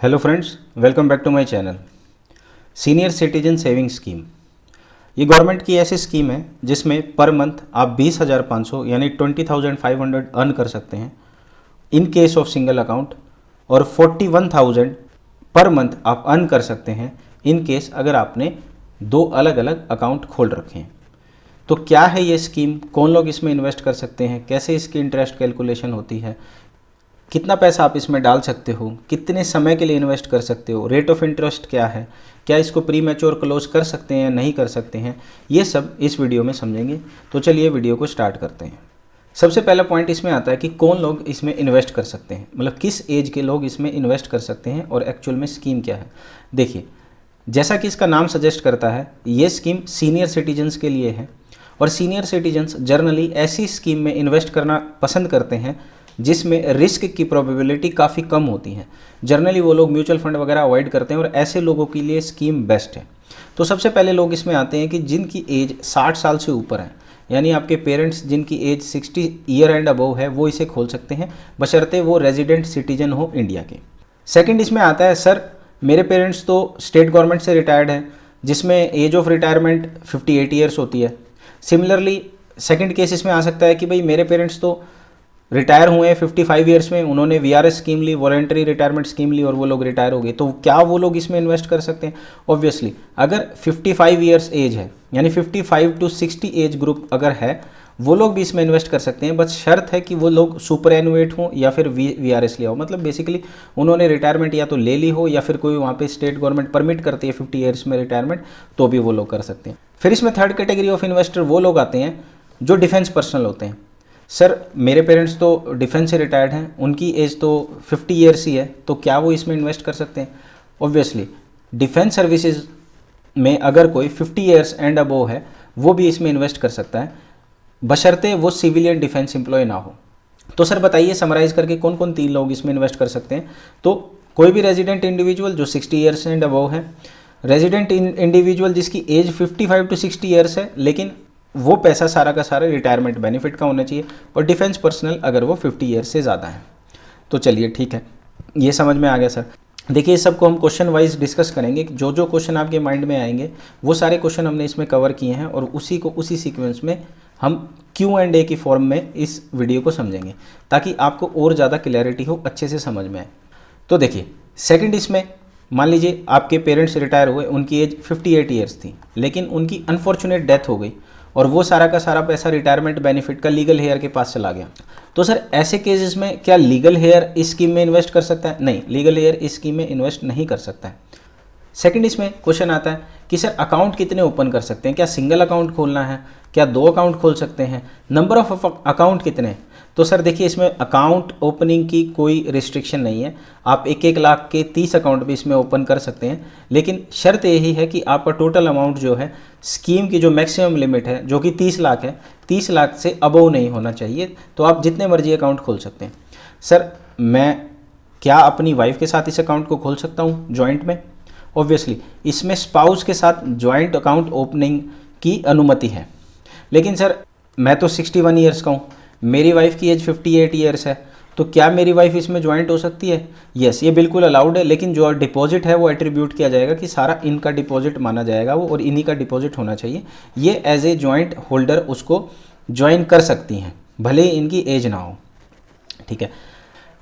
Hello friends, welcome back to my channel. Senior citizen saving scheme ये government की ऐसी scheme है जिसमें पर मंथ आप 20,500 यानी 20,500 अर्न कर सकते हैं in case of single account, और 41,000 पर मंथ आप अर्न कर सकते हैं इन केस अगर आपने दो अलग अलग अकाउंट खोल रखे हैं। तो क्या है ये स्कीम, कौन लोग इसमें इन्वेस्ट कर सकते हैं, कैसे इसकी इंटरेस्ट कैलकुलेशन होती है, कितना पैसा आप इसमें डाल सकते हो, कितने समय के लिए इन्वेस्ट कर सकते हो, रेट ऑफ इंटरेस्ट क्या है, क्या इसको प्री मैच्योर क्लोज कर सकते हैं या नहीं कर सकते हैं, ये सब इस वीडियो में समझेंगे। तो चलिए वीडियो को स्टार्ट करते हैं। सबसे पहला पॉइंट इसमें आता है कि कौन लोग इसमें इन्वेस्ट कर सकते हैं, मतलब किस एज के लोग इसमें इन्वेस्ट कर सकते हैं और एक्चुअल में स्कीम क्या है। देखिए, जैसा कि इसका नाम सजेस्ट करता है, ये स्कीम सीनियर सिटीजन्स के लिए है और सीनियर सिटीजन्स जनरली ऐसी स्कीम में इन्वेस्ट करना पसंद करते हैं जिसमें रिस्क की प्रोबेबिलिटी काफ़ी कम होती है। जनरली वो लोग म्यूचुअल फंड वगैरह अवॉइड करते हैं और ऐसे लोगों के लिए स्कीम बेस्ट है। तो सबसे पहले लोग इसमें आते हैं कि जिनकी एज 60 साल से ऊपर है, यानी आपके पेरेंट्स जिनकी एज 60 ईयर एंड अबव है वो इसे खोल सकते हैं, बशर्ते वो रेजिडेंट सिटीजन हो इंडिया के। सेकेंड इसमें आता है, सर मेरे पेरेंट्स तो स्टेट गवर्नमेंट से रिटायर्ड हैं जिसमें एज ऑफ रिटायरमेंट 58 ईयर्स होती है। सिमिलरली सेकेंड केस इसमें आ सकता है कि भाई मेरे पेरेंट्स तो रिटायर हुए हैं 55 ईयर्स में, उन्होंने वीआरएस स्कीम ली, वॉलंटरी रिटायरमेंट स्कीम ली और वो लोग रिटायर हो गए। तो क्या वो लोग इसमें इन्वेस्ट कर सकते हैं? ऑब्वियसली, अगर 55 ईयर्स एज है यानी 55 टू 60 एज ग्रुप अगर है, वो लोग भी इसमें इन्वेस्ट कर सकते हैं। बस शर्त है कि वो लोग सुपर एनुएट हों या फिर वीआरएस लिया हो, मतलब बेसिकली उन्होंने रिटायरमेंट या तो ले ली हो या फिर कोई वहाँ पे स्टेट गवर्नमेंट परमिट करती है 50 ईयर्स में रिटायरमेंट, तो भी वो लोग कर सकते हैं। फिर इसमें थर्ड कैटेगरी ऑफ इन्वेस्टर वो लोग आते हैं जो डिफेंस पर्सनल होते हैं। सर मेरे पेरेंट्स तो डिफेंस से रिटायर्ड हैं, उनकी एज तो 50 ईयर्स ही है, तो क्या वो इसमें इन्वेस्ट कर सकते हैं? ऑब्वियसली, डिफेंस सर्विसेज में अगर कोई 50 ईयर्स एंड अबव है वो भी इसमें इन्वेस्ट कर सकता है, बशर्ते वो सिविलियन डिफेंस एम्प्लॉय ना हो। तो सर बताइए समराइज़ करके कौन कौन 3 लोग इसमें इन्वेस्ट कर सकते हैं। तो कोई भी रेजिडेंट इंडिविजुअल जो 60 ईयर्स एंड अबव है, रेजिडेंट इंडिविजुअल जिसकी एज 55 टू 60 ईयर्स है लेकिन वो पैसा सारा का सारा रिटायरमेंट बेनिफिट का होना चाहिए, और डिफेंस पर्सनल अगर वो 50 ईयर्स से ज़्यादा है। तो चलिए ठीक है, ये समझ में आ गया सर। देखिए, इस सबको हम क्वेश्चन वाइज डिस्कस करेंगे, जो जो क्वेश्चन आपके माइंड में आएंगे वो सारे क्वेश्चन हमने इसमें कवर किए हैं और उसी को उसी सीक्वेंस में हम Q&A की फॉर्म में इस वीडियो को समझेंगे ताकि आपको और ज़्यादा क्लैरिटी हो, अच्छे से समझ में आए। तो देखिए, सेकंड इसमें मान लीजिए आपके पेरेंट्स रिटायर हुए, उनकी एज 58 ईयर्स थी लेकिन उनकी अनफॉर्चुनेट डेथ हो गई और वो सारा का सारा पैसा रिटायरमेंट बेनिफिट का लीगल हेयर के पास चला गया। तो सर ऐसे केसेस में क्या लीगल हेयर इस स्कीम में इन्वेस्ट कर सकता है? नहीं, लीगल हेयर इस स्कीम में इन्वेस्ट नहीं कर सकता है। सेकंड इसमें क्वेश्चन आता है कि सर अकाउंट कितने ओपन कर सकते हैं, क्या सिंगल अकाउंट खोलना है, क्या 2 अकाउंट खोल सकते हैं, नंबर ऑफ अकाउंट कितने हैं? तो सर देखिए, इसमें अकाउंट ओपनिंग की कोई रिस्ट्रिक्शन नहीं है, आप 1-1 लाख के 30 अकाउंट भी इसमें ओपन कर सकते हैं, लेकिन शर्त यही है कि आपका टोटल अमाउंट जो है स्कीम की जो मैक्सिमम लिमिट है जो कि 30 लाख है, 30 लाख से अबव नहीं होना चाहिए। तो आप जितने मर्जी अकाउंट खोल सकते हैं। सर मैं क्या अपनी वाइफ के साथ इस अकाउंट को खोल सकता हूँ जॉइंट में? ऑब्वियसली इसमें स्पाउस के साथ जॉइंट अकाउंट ओपनिंग की अनुमति है, लेकिन सर मैं तो 61 ईयर्स का हूँ, मेरी वाइफ की एज 58 ईयर्स है, तो क्या मेरी वाइफ इसमें ज्वाइंट हो सकती है? यस, ये बिल्कुल अलाउड है, लेकिन जो डिपॉजिट है वो एट्रीब्यूट किया जाएगा कि सारा इनका डिपॉजिट माना जाएगा वो, और इन्हीं का डिपॉजिट होना चाहिए। ये एज ए ज्वाइंट होल्डर उसको ज्वाइन कर सकती हैं भले ही इनकी एज ना हो। ठीक है,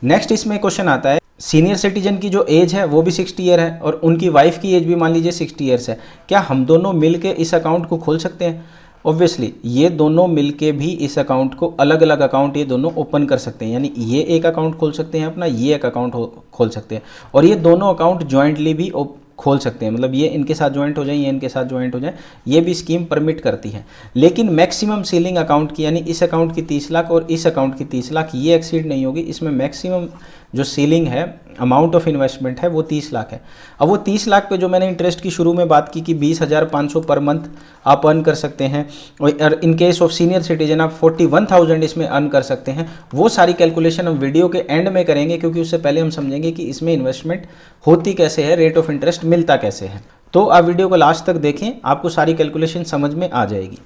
नेक्स्ट इसमें क्वेश्चन आता है, सीनियर सिटीजन की जो एज है वो भी 60 ईयर है और उनकी वाइफ की एज भी मान लीजिए 60 ईयर्स है, क्या हम दोनों मिल के इस अकाउंट को खोल सकते हैं? ऑब्वियसली ये दोनों मिलके भी इस अकाउंट को अलग अलग अकाउंट ये दोनों ओपन कर सकते हैं, यानी ये एक अकाउंट खोल सकते हैं अपना, ये एक अकाउंट खोल सकते हैं, और ये दोनों अकाउंट ज्वाइंटली भी खोल सकते हैं, मतलब ये इनके साथ ज्वाइंट हो जाए, ये इनके साथ ज्वाइंट हो जाए, ये भी स्कीम परमिट करती है। लेकिन मैक्सिमम सीलिंग अकाउंट की, यानी इस अकाउंट की 30 लाख और इस अकाउंट की 30 लाख, ये एक्सीड नहीं होगी। इसमें मैक्सिमम जो सीलिंग है, अमाउंट ऑफ इन्वेस्टमेंट है, वो 30 लाख है। अब वो 30 लाख पे जो मैंने इंटरेस्ट की शुरू में बात की कि 20,500 पर मंथ आप अर्न कर सकते हैं, और in case of senior citizen आप 41,000 इसमें अर्न कर सकते हैं, वो सारी कैलकुलेशन हम वीडियो के एंड में करेंगे, क्योंकि उससे पहले हम समझेंगे कि इसमें इन्वेस्टमेंट होती कैसे है, रेट ऑफ इंटरेस्ट मिलता कैसे है। तो आप वीडियो को लास्ट तक देखें, आपको सारी कैलकुलेशन समझ में आ जाएगी।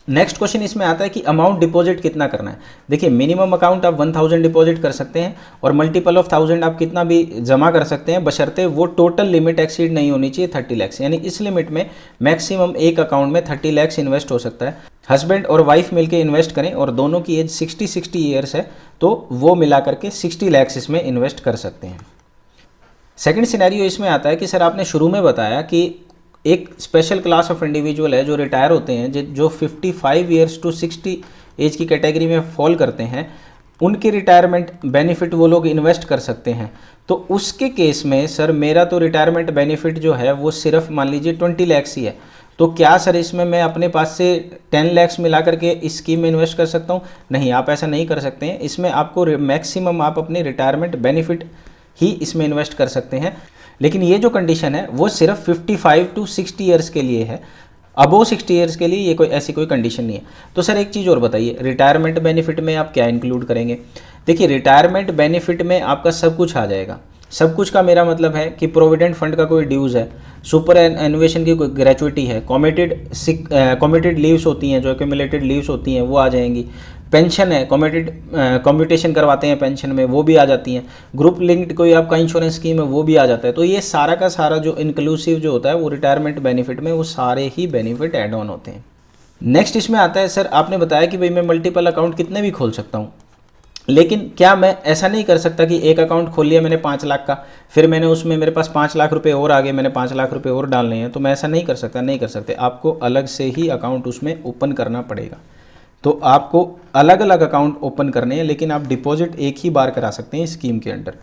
नेक्स्ट क्वेश्चन इसमें आता है कि अमाउंट डिपॉजिट कितना करना है। देखिए मिनिमम अकाउंट आप 1000 डिपॉजिट कर सकते हैं और मल्टीपल ऑफ 1000 आप कितना भी जमा कर सकते हैं, बशर्ते वो टोटल लिमिट एक्सीड नहीं होनी चाहिए 30 लाख। यानी इस लिमिट में मैक्सिमम एक अकाउंट में 30 लाख इन्वेस्ट हो सकता है। हस्बैंड और वाइफ मिलकर इन्वेस्ट करें और दोनों की एज 60 ईयर्स है तो वो मिला करके 60 लाख इसमें इन्वेस्ट कर सकते हैं। सेकंड सिनेरियो इसमें आता है कि सर आपने शुरू में बताया कि एक स्पेशल क्लास ऑफ इंडिविजुअल है जो रिटायर होते हैं, जो 55 ईयर्स टू 60 एज की कैटेगरी में फॉल करते हैं, उनके रिटायरमेंट बेनिफिट वो लोग इन्वेस्ट कर सकते हैं। तो उसके केस में सर मेरा तो रिटायरमेंट बेनिफिट जो है वो सिर्फ मान लीजिए 20 लाख ही है, तो क्या सर इसमें मैं अपने पास से 10 लाख मिला करके इस स्कीम में इन्वेस्ट कर सकता हूँ? नहीं, आप ऐसा नहीं कर सकते हैं। इसमें आपको मैक्सिमम आप अपने रिटायरमेंट बेनिफिट ही इसमें इन्वेस्ट कर सकते हैं। लेकिन ये जो कंडीशन है वो सिर्फ 55 टू 60 ईयर्स के लिए है, अबोव 60 ईयर्स के लिए ये कोई ऐसी कोई कंडीशन नहीं है। तो सर एक चीज़ और बताइए, रिटायरमेंट बेनिफिट में आप क्या इंक्लूड करेंगे? देखिए रिटायरमेंट बेनिफिट में आपका सब कुछ आ जाएगा। सब कुछ का मेरा मतलब है कि प्रोविडेंट फंड का कोई ड्यूज़ है, सुपर एनुएशन की कोई ग्रेचुइटी है, कॉमिटेड लीव्स होती हैं, जो एक्यूमुलेटेड लीव्स होती हैं वो आ जाएंगी, पेंशन है, कम्यूटेशन करवाते हैं पेंशन में वो भी आ जाती हैं, ग्रुप लिंक्ड कोई आपका इंश्योरेंस स्कीम है वो भी आ जाता है। तो ये सारा का सारा जो इंक्लूसिव जो होता है वो रिटायरमेंट बेनिफिट में वो सारे ही बेनिफिट ऐड ऑन होते हैं। नेक्स्ट इसमें आता है सर आपने बताया कि भाई मैं मल्टीपल अकाउंट कितने भी खोल सकता हूँ, लेकिन क्या मैं ऐसा नहीं कर सकता कि एक अकाउंट खोल लिया मैंने 5 लाख का, फिर मैंने उसमें मेरे पास 5 लाख रुपए और आ गए, मैंने 5 लाख रुपए और डालने हैं, तो मैं ऐसा नहीं कर सकता? नहीं कर सकते, आपको अलग से ही अकाउंट उसमें ओपन करना पड़ेगा। तो आपको अलग अलग अकाउंट ओपन करने हैं, लेकिन आप डिपॉजिट एक ही बार करा सकते हैं स्कीम के अंडर।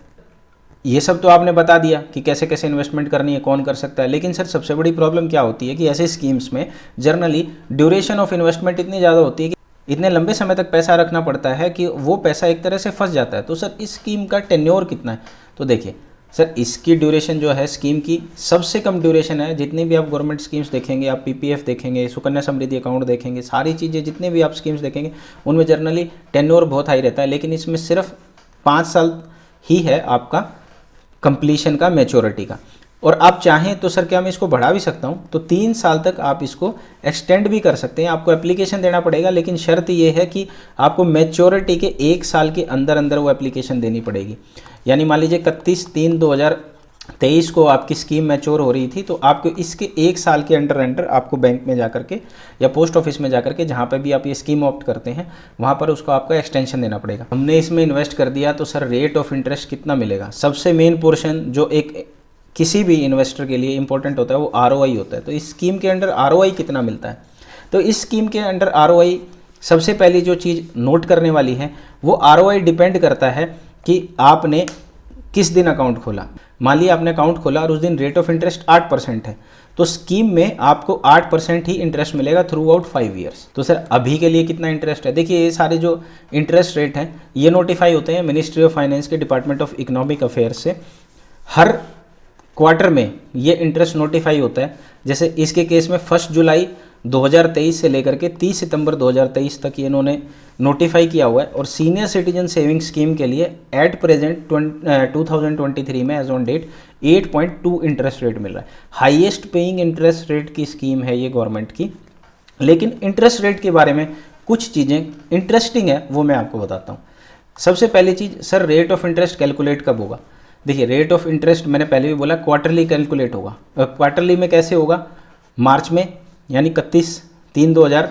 ये सब तो आपने बता दिया कि कैसे कैसे इन्वेस्टमेंट करनी है, कौन कर सकता है। लेकिन सर सबसे बड़ी प्रॉब्लम क्या होती है कि ऐसे स्कीम्स में जनरली ड्यूरेशन ऑफ इन्वेस्टमेंट इतनी ज़्यादा होती है कि इतने लंबे समय तक पैसा रखना पड़ता है कि वो पैसा एक तरह से फंस जाता है। तो सर इस स्कीम का टेन्योर कितना है? तो देखिए सर इसकी ड्यूरेशन जो है स्कीम की सबसे कम ड्यूरेशन है। जितनी भी आप गवर्नमेंट स्कीम्स देखेंगे, आप पीपीएफ देखेंगे, सुकन्या समृद्धि अकाउंट देखेंगे, सारी चीज़ें जितने भी आप स्कीम्स देखेंगे उनमें जनरली टेन्योर बहुत हाई रहता है। लेकिन इसमें सिर्फ 5 साल ही है आपका कंप्लीशन का, मैच्योरिटी का। और आप चाहें तो सर क्या मैं इसको बढ़ा भी सकता हूं? तो 3 साल तक आप इसको एक्सटेंड भी कर सकते हैं। आपको एप्लीकेशन देना पड़ेगा, लेकिन शर्त ये है कि आपको मैच्योरिटी के 1 साल के अंदर अंदर वो एप्लीकेशन देनी पड़ेगी। यानी मान लीजिए 31/3/2023 को आपकी स्कीम मैच्योर हो रही थी, तो आपको इसके 1 साल के अंडर आपको बैंक में जाकर के या पोस्ट ऑफिस में जाकर के जहाँ पर भी आप ये स्कीम ऑप्ट करते हैं वहाँ पर उसको आपका एक्सटेंशन देना पड़ेगा। हमने इसमें इन्वेस्ट कर दिया तो सर रेट ऑफ इंटरेस्ट कितना मिलेगा? सबसे मेन पोर्शन जो एक किसी भी इन्वेस्टर के लिए इंपॉर्टेंट होता है वो ROI होता है। तो इस स्कीम के अंडर ROI कितना मिलता है? तो इस स्कीम के अंडर ROI सबसे पहली जो चीज़ नोट करने वाली है वो ROI डिपेंड करता है कि आपने किस दिन अकाउंट खोला। मान लिया आपने अकाउंट खोला और उस दिन रेट ऑफ इंटरेस्ट 8% है, तो स्कीम में आपको 8% ही इंटरेस्ट मिलेगा थ्रू आउट 5 ईयर्स। तो सर अभी के लिए कितना इंटरेस्ट है? देखिए ये सारे जो इंटरेस्ट रेट हैं ये नोटिफाई होते हैं मिनिस्ट्री ऑफ फाइनेंस के डिपार्टमेंट ऑफ इकोनॉमिक अफेयर्स से। हर क्वार्टर में ये इंटरेस्ट नोटिफाई होता है। जैसे इसके केस में 1 जुलाई 2023 से लेकर के 30 सितंबर 2023 तक ये इन्होंने नोटिफाई किया हुआ है। और सीनियर सिटीजन सेविंग स्कीम के लिए एट प्रेजेंट 2023 में as on date 8.2 interest rate मिल रहा है। हाईएस्ट पेइंग इंटरेस्ट रेट की स्कीम है ये गवर्नमेंट की। लेकिन इंटरेस्ट रेट के बारे में कुछ चीज़ें इंटरेस्टिंग है वो मैं आपको बताता हूँ। सबसे पहली चीज़ sir rate of interest calculate कब होगा? देखिए रेट ऑफ इंटरेस्ट मैंने पहले भी बोला क्वार्टरली कैलकुलेट होगा। क्वार्टरली में कैसे होगा? मार्च में, यानी 31/3/2000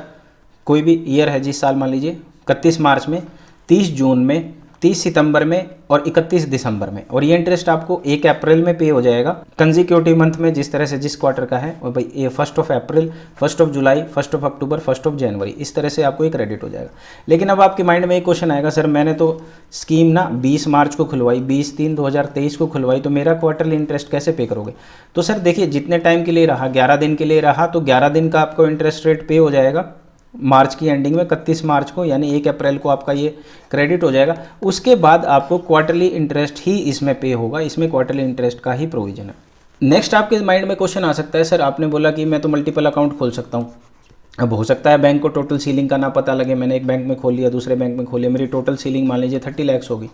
कोई भी ईयर है जिस साल मान लीजिए 31 मार्च में, 30 जून में, 30 सितंबर में और 31 दिसंबर में। और ये इंटरेस्ट आपको 1 अप्रैल में पे हो जाएगा कंजिक्यूटिव मंथ में, जिस तरह से जिस क्वार्टर का है। और भाई ये 1 अप्रैल, 1 जुलाई, 1 अक्टूबर, 1 जनवरी, इस तरह से आपको ये क्रेडिट हो जाएगा। लेकिन अब आपके माइंड में एक क्वेश्चन आएगा, सर मैंने तो स्कीम ना 20 मार्च को खुलवाई, 20/3/2023 को खुलवाई, तो मेरा क्वार्टरली इंटरेस्ट कैसे पे करोगे? तो सर देखिए जितने टाइम के लिए रहा, 11 दिन के लिए रहा, तो 11 दिन का आपको इंटरेस्ट रेट पे हो जाएगा मार्च की एंडिंग में 31 मार्च को, यानी 1 अप्रैल को आपका ये क्रेडिट हो जाएगा। उसके बाद आपको क्वार्टरली इंटरेस्ट ही इसमें पे होगा, इसमें क्वार्टरली इंटरेस्ट का ही प्रोविजन है। नेक्स्ट आपके माइंड में क्वेश्चन आ सकता है, सर आपने बोला कि मैं तो मल्टीपल अकाउंट खोल सकता हूँ। अब हो सकता है बैंक को टोटल सीलिंग का ना पता लगे, मैंने एक बैंक में खोल लिया, दूसरे बैंक में खोलिया, मेरी टोटल सीलिंग मान लीजिए 30 लाख होगी।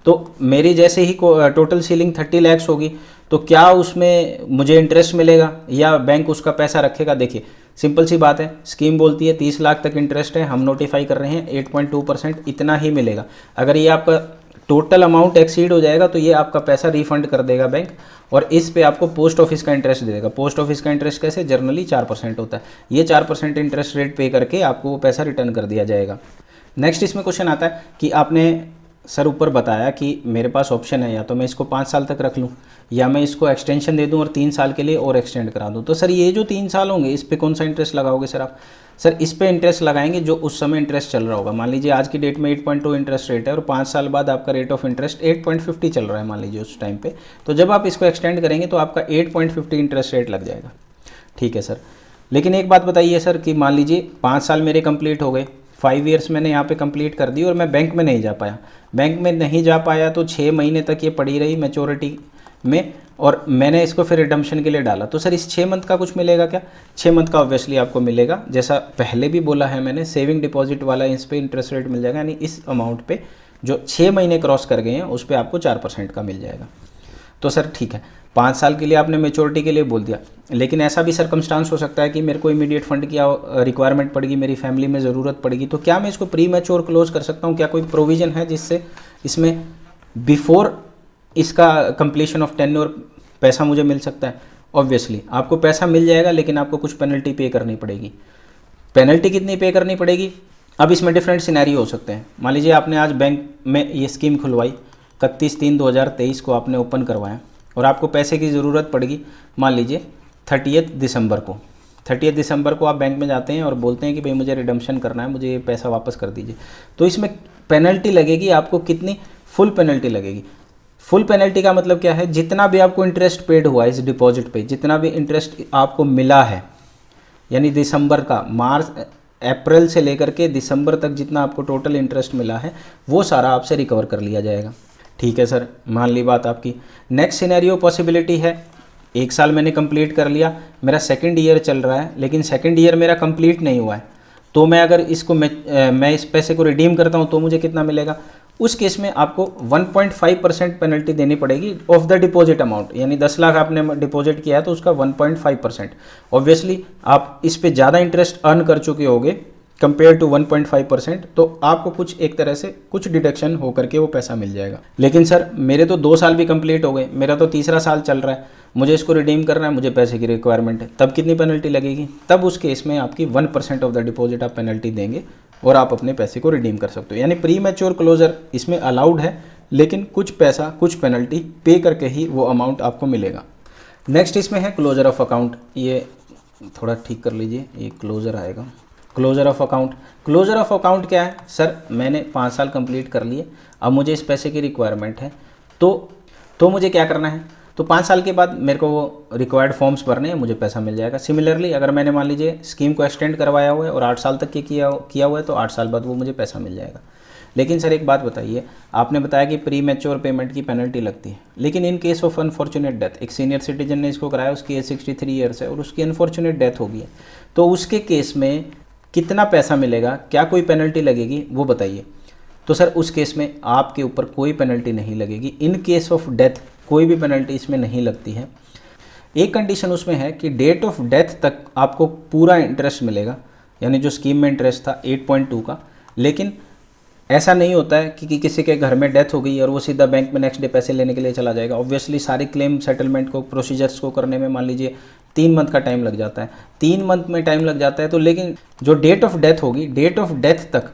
तो मेरी जैसे ही टोटल सीलिंग 30 लाख होगी तो क्या उसमें मुझे इंटरेस्ट मिलेगा या बैंक उसका पैसा रखेगा? देखिए सिंपल सी बात है, स्कीम बोलती है 30 लाख तक इंटरेस्ट है, हम नोटिफाई कर रहे हैं 8.2% इतना ही मिलेगा। अगर ये आपका टोटल अमाउंट एक्सीड हो जाएगा तो ये आपका पैसा रिफंड कर देगा बैंक, और इस पे आपको पोस्ट ऑफिस का इंटरेस्ट दे देगा। पोस्ट ऑफिस का इंटरेस्ट कैसे? जनरली 4% होता है। ये 4% इंटरेस्ट रेट पे करके आपको वो पैसा रिटर्न कर दिया जाएगा। नेक्स्ट इसमें क्वेश्चन आता है कि आपने सर ऊपर बताया कि मेरे पास ऑप्शन है या तो मैं इसको 5 साल तक रख लूँ या मैं इसको एक्सटेंशन दे दूँ और 3 साल के लिए और एक्सटेंड करा दूँ। तो सर ये जो 3 साल होंगे इस पर कौन सा इंटरेस्ट लगाओगे सर आप? सर इस पे इंटरेस्ट लगाएंगे जो उस समय इंटरेस्ट चल रहा होगा। मान लीजिए आज की डेट में 8.2 इंटरेस्ट रेट है और 5 साल बाद आपका रेट ऑफ इंटरेस्ट 8.50 चल रहा है मान लीजिए उस टाइम पे, तो जब आप इसको एक्सटेंड करेंगे तो आपका 8.50 इंटरेस्ट रेट लग जाएगा। ठीक है सर, लेकिन एक बात बताइए सर कि मान लीजिए 5 साल मेरे कंप्लीट हो गए, 5 ईयर्स मैंने यहाँ पे कंप्लीट कर दी और मैं बैंक में नहीं जा पाया। बैंक में नहीं जा पाया तो 6 महीने तक ये पड़ी रही मैच्योरिटी में और मैंने इसको फिर रिडम्पशन के लिए डाला। तो सर इस 6 मंथ का कुछ मिलेगा क्या? 6 मंथ का ऑब्वियसली आपको मिलेगा, जैसा पहले भी बोला है मैंने, सेविंग डिपॉजिट वाला इस पर इंटरेस्ट रेट मिल जाएगा, यानी इस अमाउंट पे जो 6 महीने क्रॉस कर गए हैं उस पर आपको 4% का मिल जाएगा। तो सर ठीक है, 5 साल के लिए आपने मेच्योरिटी के लिए बोल दिया, लेकिन ऐसा भी सर्कमस्टांस हो सकता है कि मेरे को इमीडिएट फंड की रिक्वायरमेंट पड़ेगी, मेरी फैमिली में ज़रूरत पड़ेगी, तो क्या मैं इसको प्री मैच्योर क्लोज कर सकता हूँ? क्या कोई प्रोविज़न है जिससे इसमें बिफोर इसका कंप्लीशन ऑफ टेन्योर पैसा मुझे मिल सकता है? ऑब्वियसली आपको पैसा मिल जाएगा, लेकिन आपको कुछ पेनल्टी पे करनी पड़ेगी। पेनल्टी कितनी पे करनी पड़ेगी? अब इसमें डिफरेंट सिनेरियो हो सकते हैं। मान लीजिए आपने आज बैंक में ये स्कीम खुलवाई, 31/3/2023 को आपने ओपन करवाया और आपको पैसे की ज़रूरत पड़ेगी मान लीजिए 30 दिसंबर को। 30 दिसंबर को आप बैंक में जाते हैं और बोलते हैं कि भाई मुझे रिडम्पशन करना है, मुझे ये पैसा वापस कर दीजिए। तो इसमें पेनल्टी लगेगी आपको कितनी? फुल पेनल्टी लगेगी। फुल पेनल्टी का मतलब क्या है? जितना भी आपको इंटरेस्ट पेड हुआ है इस डिपॉजिट पे, जितना भी इंटरेस्ट आपको मिला है, यानी दिसंबर का, मार्च अप्रैल से लेकर के दिसंबर तक जितना आपको टोटल इंटरेस्ट मिला है वो सारा आपसे रिकवर कर लिया जाएगा। ठीक है सर, मान ली बात आपकी। नेक्स्ट सिनेरियो पॉसिबिलिटी है, 1 साल मैंने कंप्लीट कर लिया, मेरा सेकंड ईयर चल रहा है, लेकिन सेकंड ईयर मेरा कंप्लीट नहीं हुआ है, तो मैं अगर इसको मैं इस पैसे को रिडीम करता हूँ तो मुझे कितना मिलेगा? उस केस में आपको 1.5% पेनल्टी देनी पड़ेगी ऑफ द डिपॉजिट अमाउंट, यानी 10 लाख आपने डिपॉजिट किया है तो उसका 1.5%। ऑब्वियसली आप इस पे ज़्यादा इंटरेस्ट अर्न कर चुके होगे कंपेयर टू 1.5%, तो आपको कुछ एक तरह से कुछ डिडक्शन हो करके वो पैसा मिल जाएगा। लेकिन सर मेरे तो 2 साल भी कंप्लीट हो गए, मेरा तो तीसरा साल चल रहा है, मुझे इसको रिडीम करना है, मुझे पैसे की रिक्वायरमेंट है, तब कितनी पेनल्टी लगेगी? तब उस केस में आपकी 1% ऑफ द डिपॉजिट आप पेनल्टी देंगे और आप अपने पैसे को रिडीम कर सकते हो। यानी प्री मैच्योर क्लोजर इसमें अलाउड है, लेकिन कुछ पैसा, कुछ पेनल्टी पे करके ही वो अमाउंट आपको मिलेगा। नेक्स्ट इसमें है क्लोजर ऑफ अकाउंट। ये थोड़ा ठीक कर लीजिए, ये क्लोजर आएगा, closure of account. Closure of account क्या है? सर मैंने 5 साल कंप्लीट कर लिए, अब मुझे इस पैसे की रिक्वायरमेंट है, तो मुझे क्या करना है? तो 5 साल के बाद मेरे को वो रिक्वायर्ड फॉर्म्स भरने हैं, मुझे पैसा मिल जाएगा। सिमिलरली अगर मैंने मान लीजिए स्कीम को एक्सटेंड करवाया हुआ है और 8 साल तक के किया हुआ है तो 8 साल बाद वो मुझे पैसा मिल जाएगा। लेकिन सर एक बात बताइए, आपने बताया कि प्री मैच्योर पेमेंट की पेनल्टी लगती है, लेकिन in case of unfortunate death, एक सीनियर सिटीजन ने इसको कराया, उसकी एज 63 ईयर्स है और उसकी अनफॉर्चुनेट डेथ हो गई है, तो उसके केस में कितना पैसा मिलेगा? क्या कोई पेनल्टी लगेगी? वो बताइए। तो सर उस केस में आपके ऊपर कोई पेनल्टी नहीं लगेगी। इन केस ऑफ डेथ कोई भी पेनल्टी इसमें नहीं लगती है। एक कंडीशन उसमें है कि डेट ऑफ डेथ तक आपको पूरा इंटरेस्ट मिलेगा, यानी जो स्कीम में इंटरेस्ट था 8.2 का। लेकिन ऐसा नहीं होता है कि किसी के घर में डेथ हो गई और वो सीधा बैंक में नेक्स्ट डे पैसे लेने के लिए चला जाएगा। ऑब्वियसली सारी क्लेम सेटलमेंट को, प्रोसीजर्स को करने में मान लीजिए 3 मंथ का टाइम लग जाता है। 3 मंथ में टाइम लग जाता है, तो लेकिन जो डेट ऑफ डेथ होगी, डेट ऑफ डेथ तक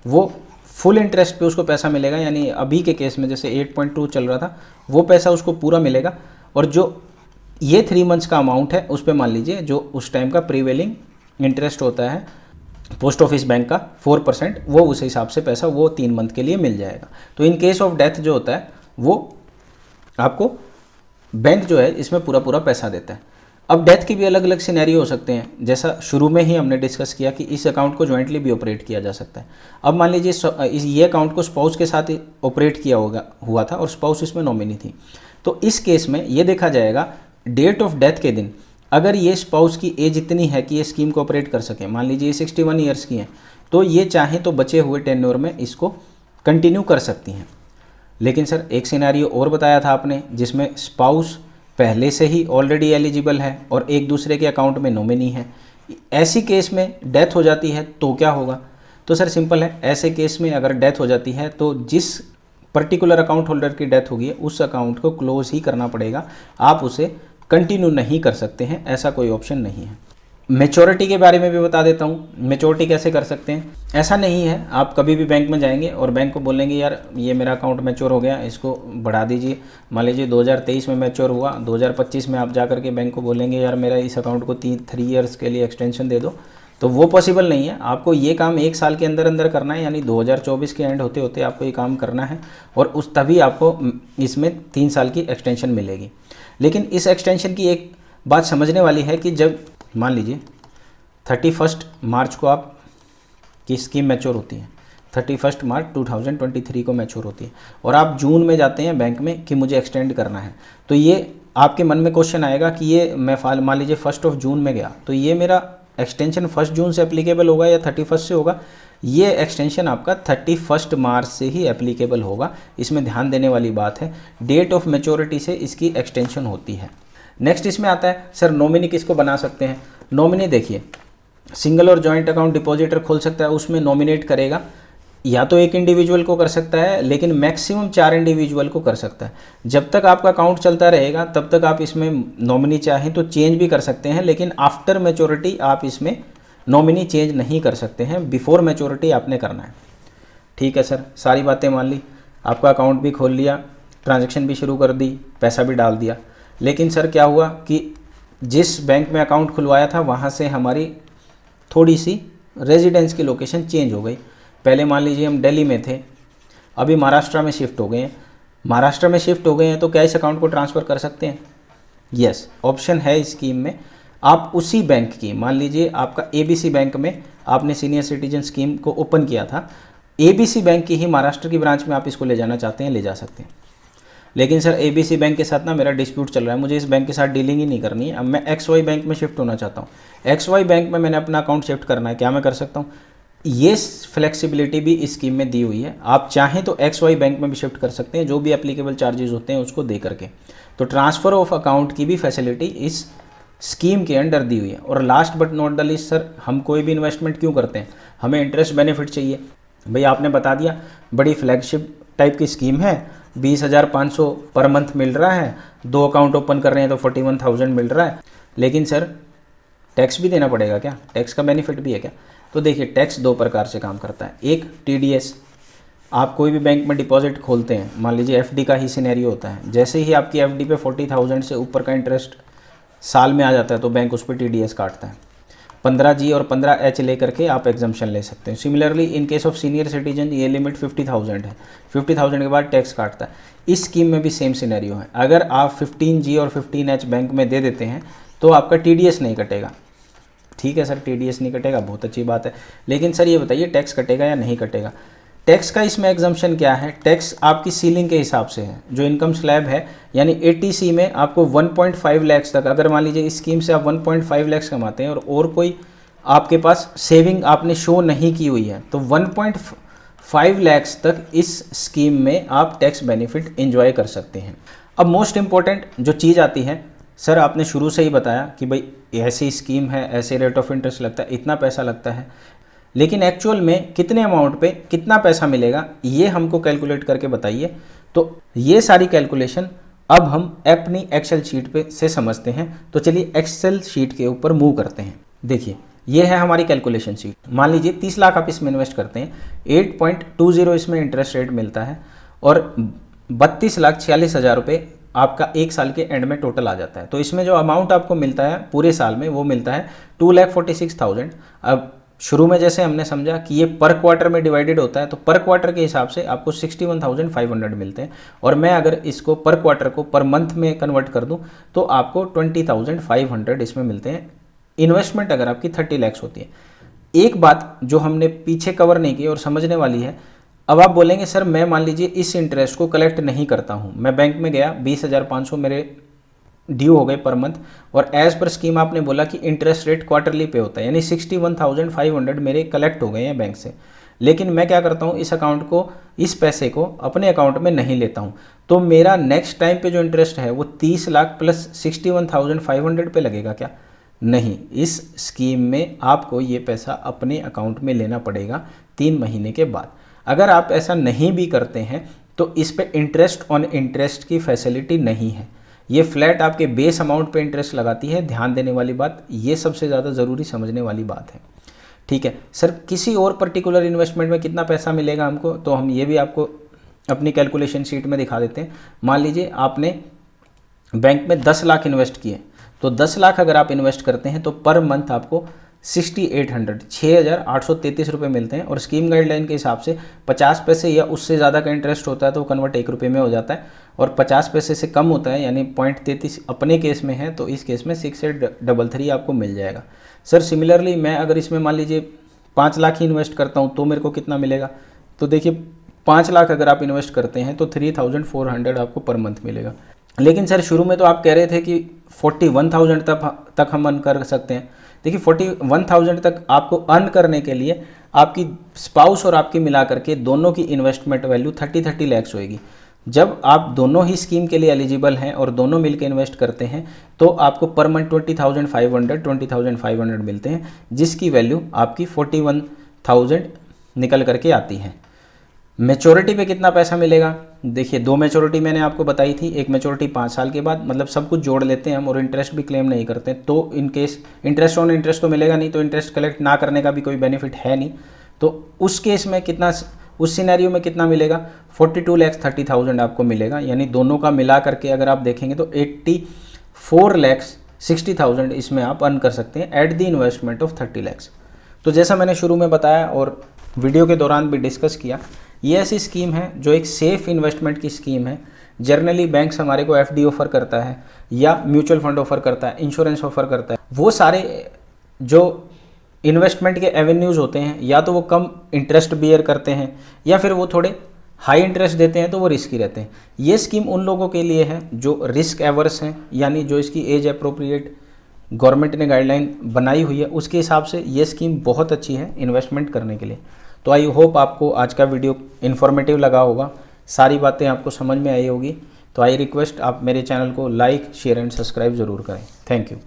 वो फुल इंटरेस्ट पे उसको पैसा मिलेगा। यानी अभी के केस में जैसे 8.2 चल रहा था, वो पैसा उसको पूरा मिलेगा। और जो ये 3 मंथ्स का अमाउंट है उस पर मान लीजिए जो उस टाइम का प्रीवेलिंग इंटरेस्ट होता है पोस्ट ऑफिस बैंक का 4%, वो उस हिसाब से पैसा वो 3 मंथ के लिए मिल जाएगा। तो इन केस ऑफ डेथ जो होता है वो आपको बैंक जो है इसमें पूरा पैसा देता है। अब डेथ के भी अलग अलग सिनेरियो हो सकते हैं, जैसा शुरू में ही हमने डिस्कस किया कि इस अकाउंट को ज्वाइंटली भी ऑपरेट किया जा सकता है। अब मान लीजिए ये अकाउंट को स्पाउस के साथ ऑपरेट किया हुआ था और स्पाउस इसमें नॉमिनी थी, तो इस केस में ये देखा जाएगा डेट ऑफ डेथ के दिन अगर ये स्पाउस की एज इतनी है कि ये स्कीम को ऑपरेट कर सके, मान लीजिए ये 61 ईयर्स की हैं, तो ये चाहे तो बचे हुए टेन्योर में इसको कंटिन्यू कर सकती हैं। लेकिन सर एक सिनेरियो और बताया था आपने जिसमें स्पाउस पहले से ही ऑलरेडी एलिजिबल है और एक दूसरे के अकाउंट में नॉमिनी है, ऐसी केस में डेथ हो जाती है तो क्या होगा? तो सर सिंपल है, ऐसे केस में अगर डेथ हो जाती है तो जिस पर्टिकुलर अकाउंट होल्डर की डेथ होगी उस अकाउंट को क्लोज ही करना पड़ेगा, आप उसे कंटिन्यू नहीं कर सकते हैं, ऐसा कोई ऑप्शन नहीं है। मैच्योरिटी के बारे में भी बता देता हूँ, मैच्योरिटी कैसे कर सकते हैं। ऐसा नहीं है आप कभी भी बैंक में जाएंगे और बैंक को बोलेंगे यार ये मेरा अकाउंट मैच्योर हो गया, इसको बढ़ा दीजिए। मान लीजिए 2023 में मैच्योर हुआ, 2025 में आप जा करके बैंक को बोलेंगे यार मेरा इस अकाउंट को 3 ईयर्स के लिए एक्सटेंशन दे दो, तो वो पॉसिबल नहीं है। आपको ये काम 1 साल के अंदर अंदर करना है, यानी 2024 के एंड होते होते आपको ये काम करना है और उस तभी आपको इसमें 3 साल की एक्सटेंशन मिलेगी। लेकिन इस एक्सटेंशन की एक बात समझने वाली है कि जब मान लीजिए 31 मार्च को आप की स्कीम मैच्योर होती है, 31 मार्च 2023 को मैच्योर होती है और आप जून में जाते हैं बैंक में कि मुझे एक्सटेंड करना है, तो ये आपके मन में क्वेश्चन आएगा कि ये मैं मान लीजिए 1 जून में गया तो ये मेरा एक्सटेंशन 1 जून से एप्लीकेबल होगा या 31 से होगा? ये एक्सटेंशन आपका 31 मार्च से ही एप्लीकेबल होगा। इसमें ध्यान देने वाली बात है, डेट ऑफ मैच्योरिटी से इसकी एक्सटेंशन होती है। नेक्स्ट इसमें आता है सर नॉमिनी किसको बना सकते हैं? नॉमिनी देखिए, सिंगल और जॉइंट अकाउंट डिपॉजिटर खोल सकता है, उसमें नॉमिनेट करेगा, या तो एक इंडिविजुअल को कर सकता है लेकिन मैक्सिमम 4 इंडिविजुअल को कर सकता है। जब तक आपका अकाउंट चलता रहेगा तब तक आप इसमें नॉमिनी चाहें तो चेंज भी कर सकते हैं, लेकिन आफ्टर मैच्योरिटी आप इसमें नॉमिनी चेंज नहीं कर सकते हैं, बिफोर मैच्योरिटी आपने करना है। ठीक है सर, सारी बातें मान ली, आपका अकाउंट भी खोल लिया, ट्रांजैक्शन भी शुरू कर दी, पैसा भी डाल दिया, लेकिन सर क्या हुआ कि जिस बैंक में अकाउंट खुलवाया था वहाँ से हमारी थोड़ी सी रेजिडेंस की लोकेशन चेंज हो गई। पहले मान लीजिए हम दिल्ली में थे, अभी महाराष्ट्र में शिफ्ट हो गए हैं। महाराष्ट्र में शिफ्ट हो गए हैं तो क्या इस अकाउंट को ट्रांसफ़र कर सकते हैं? यस, ऑप्शन है इस स्कीम में। आप उसी बैंक की, मान लीजिए आपका ABC बैंक में आपने सीनियर सिटीजन स्कीम को ओपन किया था, ABC बैंक की ही महाराष्ट्र की ब्रांच में आप इसको ले जाना चाहते हैं, ले जा सकते हैं। लेकिन सर ABC बैंक के साथ ना मेरा डिस्प्यूट चल रहा है, मुझे इस बैंक के साथ डीलिंग ही नहीं करनी है, अब मैं XY बैंक में शिफ्ट होना चाहता हूँ, XY बैंक में मैंने अपना अकाउंट शिफ्ट करना है, क्या मैं कर सकता हूँ? ये फ्लेक्सिबिलिटी भी इस स्कीम में दी हुई है। आप चाहें तो XY बैंक में भी शिफ्ट कर सकते हैं, जो भी एप्लीकेबल चार्जेस होते हैं उसको दे करके। तो ट्रांसफ़र ऑफ अकाउंट की भी फैसिलिटी इस स्कीम के अंडर दी हुई है। और last but not the least sir, हम कोई भी इन्वेस्टमेंट क्यों करते हैं? हमें इंटरेस्ट बेनिफिट चाहिए। भाई आपने बता दिया बड़ी फ्लैगशिप टाइप की स्कीम है, 20,500 पर मंथ मिल रहा है, 2 अकाउंट ओपन कर रहे हैं तो 41,000 मिल रहा है, लेकिन सर टैक्स भी देना पड़ेगा क्या? टैक्स का बेनिफिट भी है क्या? तो देखिए, टैक्स 2 प्रकार से काम करता है। एक TDS, आप कोई भी बैंक में डिपॉजिट खोलते हैं, मान लीजिए FD का ही सिनेरियो होता है, जैसे ही आपकी FD पे 40,000 से ऊपर का इंटरेस्ट साल में आ जाता है तो बैंक उस पर TDS काटता है। 15G और 15H ले करके आप एग्जम्पशन ले सकते हैं। Similarly in case of senior citizen ये लिमिट 50,000 है, 50,000 के बाद टैक्स काटता है। इस स्कीम में भी सेम सिनेरियो है। अगर आप 15G और 15H बैंक में दे देते हैं तो आपका TDS नहीं कटेगा। ठीक है सर, TDS नहीं कटेगा, बहुत अच्छी बात है। लेकिन सर ये बताइए टैक्स कटेगा या नहीं कटेगा? टैक्स का इसमें एग्जम्पशन क्या है? टैक्स आपकी सीलिंग के हिसाब से है, जो इनकम स्लैब है, यानी 80C में आपको 1.5 लाख तक, अगर मान लीजिए इस स्कीम से आप 1.5 लाख कमाते हैं और कोई आपके पास सेविंग आपने शो नहीं की हुई है तो 1.5 लाख तक इस स्कीम में आप टैक्स बेनिफिट एंजॉय कर सकते हैं। अब मोस्ट इम्पॉर्टेंट जो चीज़ आती है, सर आपने शुरू से ही बताया कि भाई ऐसी स्कीम है, ऐसे रेट ऑफ इंटरेस्ट लगता है, इतना पैसा लगता है, लेकिन एक्चुअल में कितने अमाउंट पे कितना पैसा मिलेगा ये हमको कैलकुलेट करके बताइए। तो ये सारी कैलकुलेशन अब हम अपनी एक्सेल शीट पे से समझते हैं। तो चलिए एक्सेल शीट के ऊपर मूव करते हैं। देखिए ये है हमारी कैलकुलेशन शीट। मान लीजिए 30 लाख आप इसमें इन्वेस्ट करते हैं, 8.20 इसमें इंटरेस्ट रेट मिलता है और 32,46,000 रुपये आपका 1 साल के एंड में टोटल आ जाता है। तो इसमें जो अमाउंट आपको मिलता है पूरे साल में वो मिलता है 2,46,000। अब शुरू में जैसे हमने समझा कि ये पर क्वार्टर में डिवाइडेड होता है, तो पर क्वार्टर के हिसाब से आपको 61,500 मिलते हैं, और मैं अगर इसको पर क्वार्टर को पर मंथ में कन्वर्ट कर दूं तो आपको 20,500 इसमें मिलते हैं। इन्वेस्टमेंट अगर आपकी 30 लाख होती है। एक बात जो हमने पीछे कवर नहीं की और समझने वाली है, अब आप बोलेंगे सर मैं मान लीजिए इस इंटरेस्ट को कलेक्ट नहीं करता हूँ, मैं बैंक में गया 20,500 मेरे ड्यू हो गए पर मंथ, और एज पर स्कीम आपने बोला कि इंटरेस्ट रेट क्वार्टरली पे होता है, यानी 61,500 मेरे कलेक्ट हो गए हैं बैंक से, लेकिन मैं क्या करता हूँ, इस अकाउंट को, इस पैसे को अपने अकाउंट में नहीं लेता हूँ, तो मेरा नेक्स्ट टाइम पे जो इंटरेस्ट है वो 30 लाख प्लस 61,500 पे लगेगा क्या? नहीं, इस स्कीम में आपको ये पैसा अपने अकाउंट में लेना पड़ेगा 3 महीने के बाद। अगर आप ऐसा नहीं भी करते हैं तो इस पे इंटरेस्ट ऑन इंटरेस्ट की फैसिलिटी नहीं है, ये फ्लैट आपके बेस अमाउंट पे इंटरेस्ट लगाती है। ध्यान देने वाली बात, ये सबसे ज़्यादा ज़रूरी समझने वाली बात है। ठीक है सर, किसी और पर्टिकुलर इन्वेस्टमेंट में कितना पैसा मिलेगा हमको, तो हम ये भी आपको अपनी कैलकुलेशन शीट में दिखा देते हैं। मान लीजिए आपने बैंक में 10 लाख इन्वेस्ट किए, तो 10 लाख अगर आप इन्वेस्ट करते हैं तो पर मंथ आपको 6,833 रुपये मिलते हैं। और स्कीम गाइडलाइन के हिसाब से 50 पैसे या उससे ज़्यादा का इंटरेस्ट होता है तो वो कन्वर्ट 1 रुपये में हो जाता है, और 50 पैसे से कम होता है यानी 0.33 अपने केस में है, तो इस केस में 6,833 आपको मिल जाएगा। सर सिमिलरली मैं अगर इसमें मान लीजिए 5 लाख ही इन्वेस्ट करता हूँ तो मेरे को कितना मिलेगा, तो देखिए 5 लाख अगर आप इन्वेस्ट करते हैं तो 3,400 आपको पर मंथ मिलेगा। लेकिन सर शुरू में तो आप कह रहे थे कि 41,000 तक हम अर्न कर सकते हैं। देखिए 41,000 तक आपको अर्न करने के लिए आपकी स्पाउस और आपकी मिला करके दोनों की इन्वेस्टमेंट वैल्यू 30 लाख होएगी। जब आप दोनों ही स्कीम के लिए एलिजिबल हैं और दोनों मिलकर इन्वेस्ट करते हैं तो आपको पर मंथ 20,500 मिलते हैं, जिसकी वैल्यू आपकी 41,000 निकल करके आती है। मैच्योरिटी पे कितना पैसा मिलेगा, देखिए 2 मैच्योरिटी मैंने आपको बताई थी। एक मैच्योरिटी 5 साल के बाद, मतलब सब कुछ जोड़ लेते हैं हम और इंटरेस्ट भी क्लेम नहीं करते, तो in case interest on interest तो मिलेगा नहीं, तो इंटरेस्ट कलेक्ट ना करने का भी कोई बेनिफिट है नहीं। तो उस केस में कितना, उस सिनेरियो में कितना मिलेगा, 42,30,000 आपको मिलेगा। यानी दोनों का मिला करके अगर आप देखेंगे तो 84,60,000 इसमें आप अर्न कर सकते हैं at the investment of 30 lakh. तो जैसा मैंने शुरू में बताया और वीडियो के दौरान भी डिस्कस किया, ये ऐसी स्कीम है जो एक सेफ इन्वेस्टमेंट की स्कीम है। जनरली बैंक्स हमारे को एफडी ऑफर करता है या म्यूचुअल फंड ऑफर करता है, इंश्योरेंस ऑफर करता है। वो सारे जो इन्वेस्टमेंट के एवेन्यूज़ होते हैं या तो वो कम इंटरेस्ट बियर करते हैं या फिर वो थोड़े हाई इंटरेस्ट देते हैं, तो वो रिस्की रहते हैं। ये स्कीम उन लोगों के लिए है जो रिस्क एवर्स हैं, यानी जो इसकी एज अप्रोप्रिएट गवर्नमेंट ने गाइडलाइन बनाई हुई है उसके हिसाब से ये स्कीम बहुत अच्छी है इन्वेस्टमेंट करने के लिए। तो आई होप आपको आज का वीडियो इन्फॉर्मेटिव लगा होगा, सारी बातें आपको समझ में आई होगी। तो आई रिक्वेस्ट आप मेरे चैनल को लाइक, शेयर एंड सब्सक्राइब ज़रूर करें। Thank you.